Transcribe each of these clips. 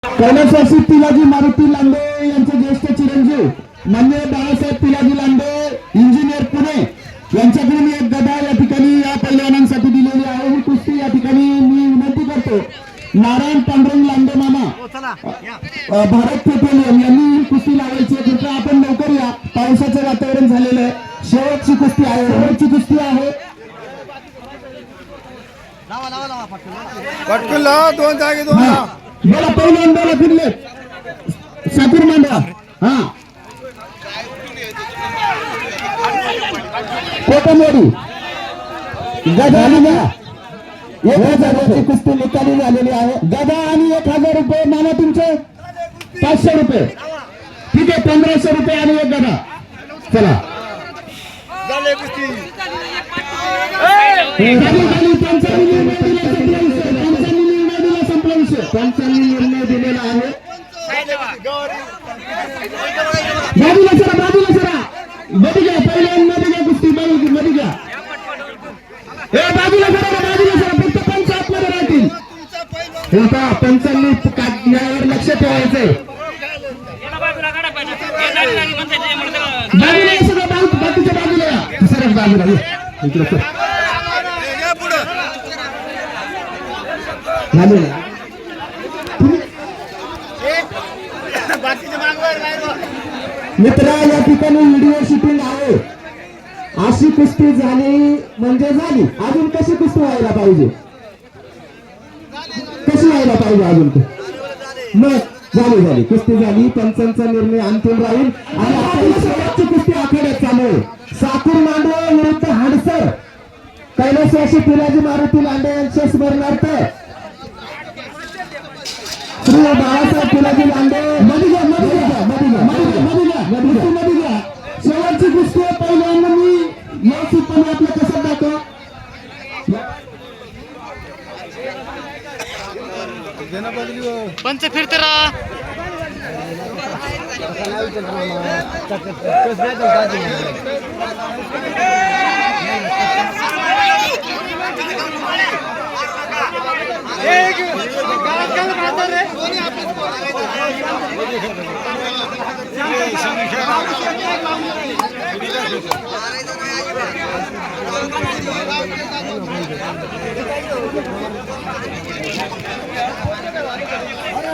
कैलासवासी पिलाजी मारुती लांडे यांचे ज्येष्ठ चिरंजीव मान्य बाळासाहेब पिलाजी लांडे इंजिनियर पुणे यांच्याकडून एक गदा या ठिकाणी या पैलवानांसाठी दिलेली आहे। ही कुस्ती या ठिकाणी मी विनंती करतो नारायण पांडुरंग लांडे मामा भारत पेट्रोलियम यांनी ही कुस्ती लावायची आहे। कृपया आपण लवकर या, पावसाचं वातावरण झालेलं आहे। शेवटची कुस्ती आहे, शेवटची कुस्ती आहे। पटकन लावा, दोन जागे दोन लावा। बोला पहिल्यांदा फिरले सातूर मांडा हा कोकणवाडी गदा आणि 1000 कुस्ती निकाली झालेली आहे। गदा आणि 1000 रुपये मामा तुमचे 500 रुपये ठीक आहे। 1500 रुपये आणि एक गदा। चला पंचांनी निर्णय दिलेला आहे। बाजूला सरा, बाजूला सरा, मध्ये घ्या पहिल्या मध्ये घ्या कुस्ती मध्ये घ्या। हे बाजूला सरा, बाजूला सरा, फक्त पंच आतमध्ये राहतील। हे पहा पंचांनी काढण्यावर लक्ष ठेवायचंय। बाजूला सगळं बाजूच्या बाजूला या, सरच बाजूला इकडे सर मित्रा या ठिकाणी व्हिडिओ शूटिंग आहे। अशी कुस्ती झाली म्हणजे झाली, अजून कशी कुस्ती व्हायला पाहिजे, कशी व्हायला पाहिजे अजून मग झाली कुस्ती झाली। पंचांचा निर्णय अंतिम राहील आणि आपली शेवटची कुस्ती आखाड्यात चालू आहे। साकूर मांडवे विरुद्ध हाडसर कैलासवासी पिलाजी मारुती लांडे यांच्या स्मरणार्थ श्री बाळासाहेब पिलाजी लांडे मध्ये घ्या शेवटची कुस्ती पहिल्यांदा मी व्यवस्थितपणे आपलं कसं दाखव पंच फिरते रहा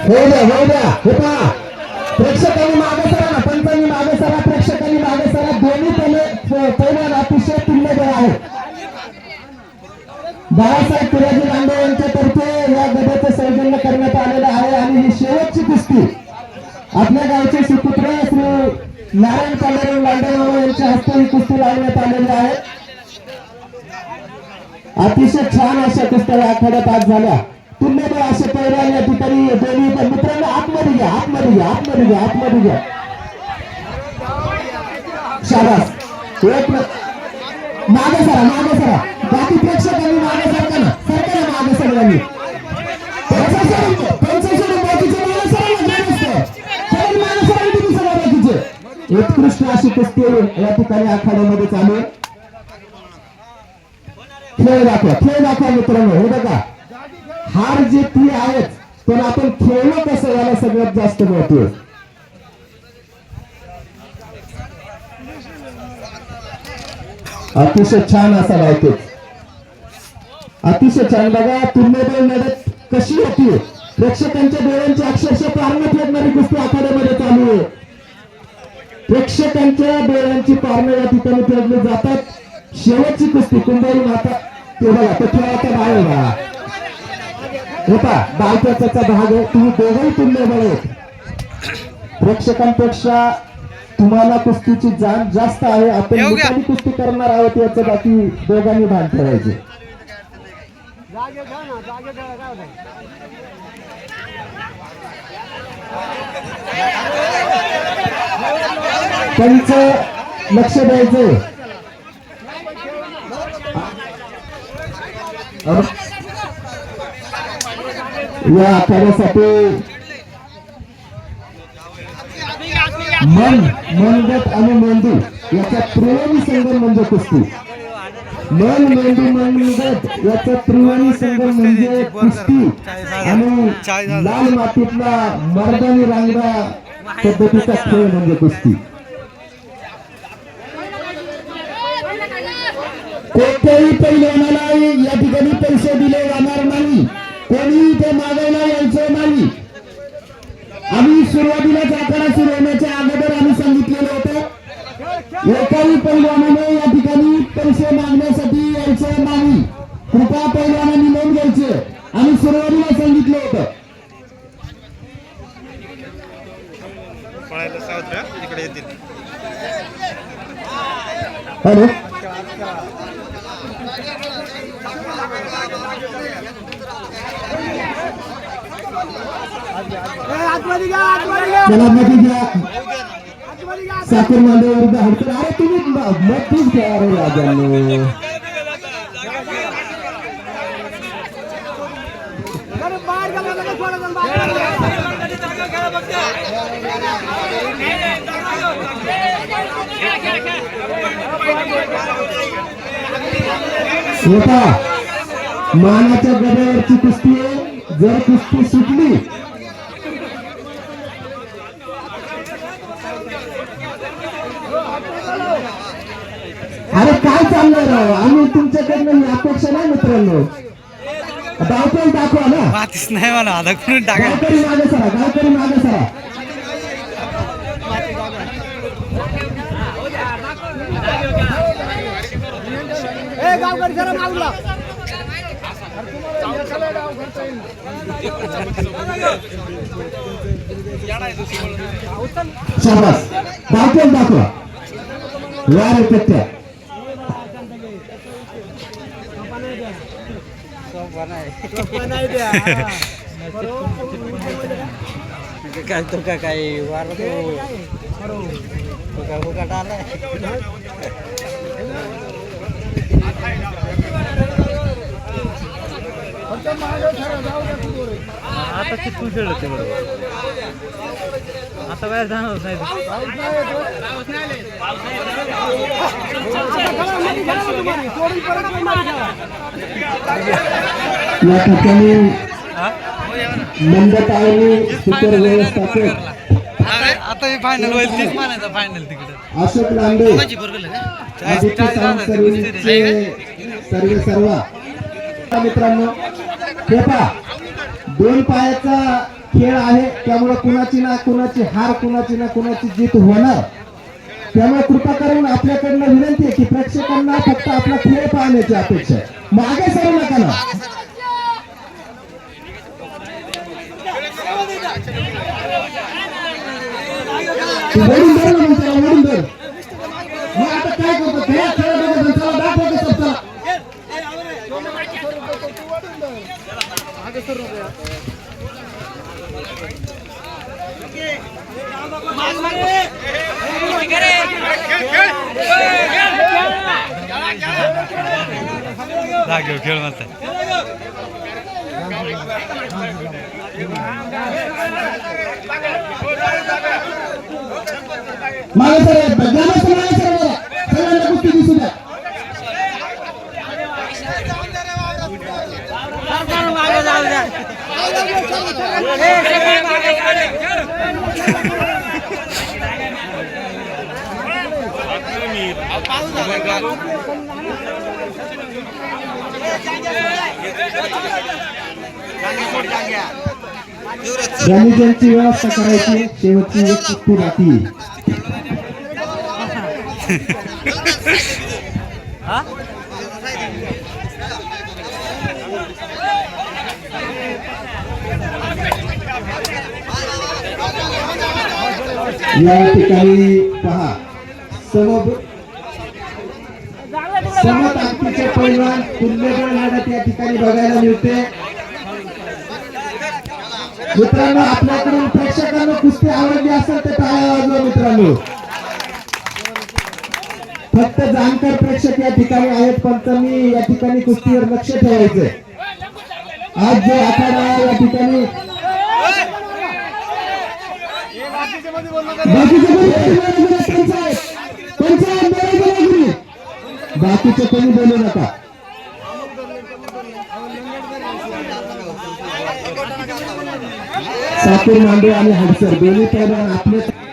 हो द्या प्रेक्षकांनी मागे सरा ना, पंचांनी मागे सरा, प्रेक्षकांनी मागे सरा। दोन्ही पहिल्या अतिशय तुल्यबळ आहे। बाळासाहेब पिलाजी लांडे यांच्यातर्फे या गदाचं सौजन्य करण्यात आलेलं आहे आणि ही शेवटची कुस्ती आपल्या गावचे सुपुत्र श्री नारायण पांडुरंग लांडे यांच्या हस्ते ही कुस्ती लावण्यात आलेली आहे। अतिशय छान अशा कुस्त्या आखाड्यात आज झाल्या। तुल्यबळ असे पैलवान या ठिकाणी दोन्ही मित्रांनो आतमध्ये घ्या शाबास। एक मागे सरा बाकी प्रेक्षकांनी मागे सरका ना, मागे सगळ्यांनी उत्कृष्ट अशी कुस्ती या ठिकाणी आखाड्यामध्ये चालू आहे। खेळ दाखवा मित्रांनो। हे बघा हार जिंकली आहेत पण आपण खेळलो कसं याला सगळ्यात जास्त महत्व आहे। अतिशय छान असा लावतो, अतिशय छान। बघा तुल्यबळ लढत कशी होती, प्रेक्षकांच्या डोळ्यांची अक्षरशः पारणं फेडणारी कुस्ती आखाड्यामध्ये चालू आहे। प्रेक्षकांच्या डोळ्यांची पारणं या ठिकाणी फेडली जातात। शेवटची कुस्ती कुंभारी माता ते बघा तो खेळाचा बाहेर बघा होता बालकाचा भाग आहे। तुम्ही दोघंही तुल्यबळ आहेत। प्रेक्षकांपेक्षा तुम्हाला कुस्तीची जाण जास्त आहे। आपण निकाली कुस्ती करणार आहोत याचं बाकी दोघांनी भान ठेवायचे। पंच लक्ष द्यायचं। या आखाड्यासाठी मनगट आणि मेंदू याचा प्रेमी संगम म्हणजे कुस्ती। मन मेंदू मनगट याचा त्रिवाणी संगम म्हणजे कुस्ती आणि लाल मातीतला मर्दानी रांगडा पद्धतीचा खेळ म्हणजे कुस्ती. कोणत्याही पैलवानाला या ठिकाणी पैसे दिले जाणार नाही, कोणी ते मागायला यायचं नाही. आम्ही सुरुवातीलाच आखाडा सुरू होण्याच्या अगोदर आम्ही सांगितलेलं होतं, एकाही पैलवानाने या ठिकाणी पैसे मागण्यासाठी यायचं नाही. कृपा पैलवानांनी नोंद घ्यायची. आम्ही सुरुवातीला सांगितलं होतं. हॅलो, साखर मांडव विरुद्ध हडकर. अरे तुम्ही मग घ्या रे राजांनो. मानाच्या गड्यावरची कुस्ती आहे. जर कुस्ती सुटली अरे काय चाललंय राव, आम्ही तुमच्याकडनं अपेक्षा नाही मित्रांनो. धावपळ दाखवा ना. नाही म्हणा आता करून टाका. गावकरी मागे सरा, गावकरी मागे सरा. गावकरी जरा मागला. शाबास, धावपळ दाखवा. वारे पट्ट्या काय तो का काही वार फुकट आलाय. आता चिटकून खेळ होते बरोबर. आता बाहेर जाणार नाही. या ठिकाणी मंदताईने सुपर व्यवस्थापक आता हे फायनल होईल. तीच मानायचं फायनल तिकडे. अशोक लांडे सर्व मित्रांनो, हे पहा दोन पायाचा खेळ आहे, त्यामुळे कुणाची ना कुणाची हार, कुणाची ना कुणाची जीत होणार. त्यामुळे कृपा करून आपल्याकडनं विनंती आहे की प्रेक्षकांना फक्त आपला खेळ पाहण्याची अपेक्षा आहे. मागे सरू नका ना. वडून धर ना, मग त्याला वडून धर. मग आता काय करतो खेळ खेळ बघत चला दाखवतो सब. चला जागेवर खेळ म्हणतात. मागे सर, मागे सर, सगळ्यांना कुस्ती दिसू द्या. ज्यांची व्यवस्था करायची, शेवटची एक कुस्ती बाकी. या ठिकाणी पहा समताकदीचे पैलवान तुल्यबळ लढत या ठिकाणी बघायला मिळते. मित्रांनो, आपल्याकडून प्रेक्षकांना कुस्ती आवडली असेल तर टाळ्या वाजवा मित्रांनो. फक्त जाणकार प्रेक्षक या ठिकाणी आहेत, पंचांनी या ठिकाणी कुस्तीवर लक्ष ठेवायचंय. आज जो आखाडा या ठिकाणी बाकीचे कोणी बोलू नका. सातूर मांडे आणि हडसर दोन्ही पैलवान आपले सरपंच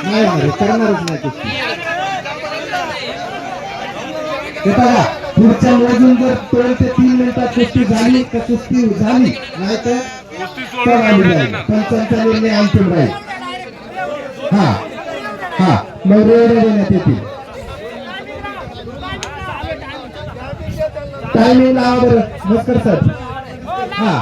नाही करणारच नाही कुस्ती. हे बघा पुढच्या मोजून जर 2 ते 3 मिनिटात कुस्ती झाली तर कुस्ती झाली नाही तर पंचांचा निर्णय अंतिम राहील. हा हा मग रेड देण्यात येतील. टायमिंग लावा बरं मस्कर सर. हा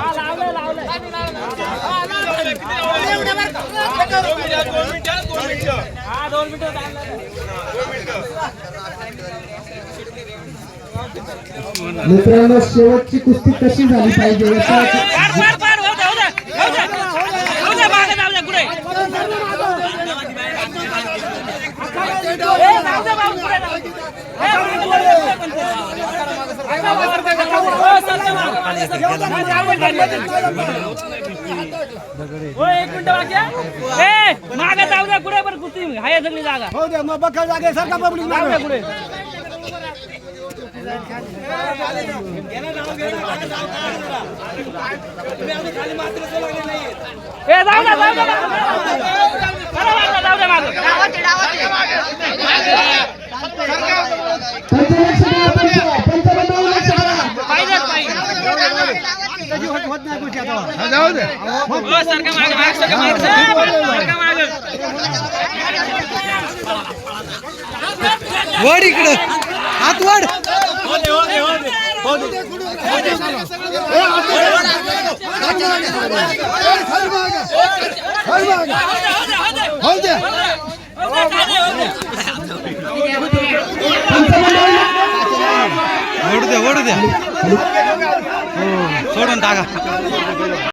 मित्रांनो शेवटची कुस्ती कशी झाली पाहिजे एक मिनिट बाकी मागे जाऊ द्या कुठे पण कुस्ती हाय सगळी जागा हो दे मग बखल जागे सारखा पब्लिक मागे पुढे ए जाऊ द्या जाऊ द्या वड इकडं हात वड ओढू द्या सोडून टाका.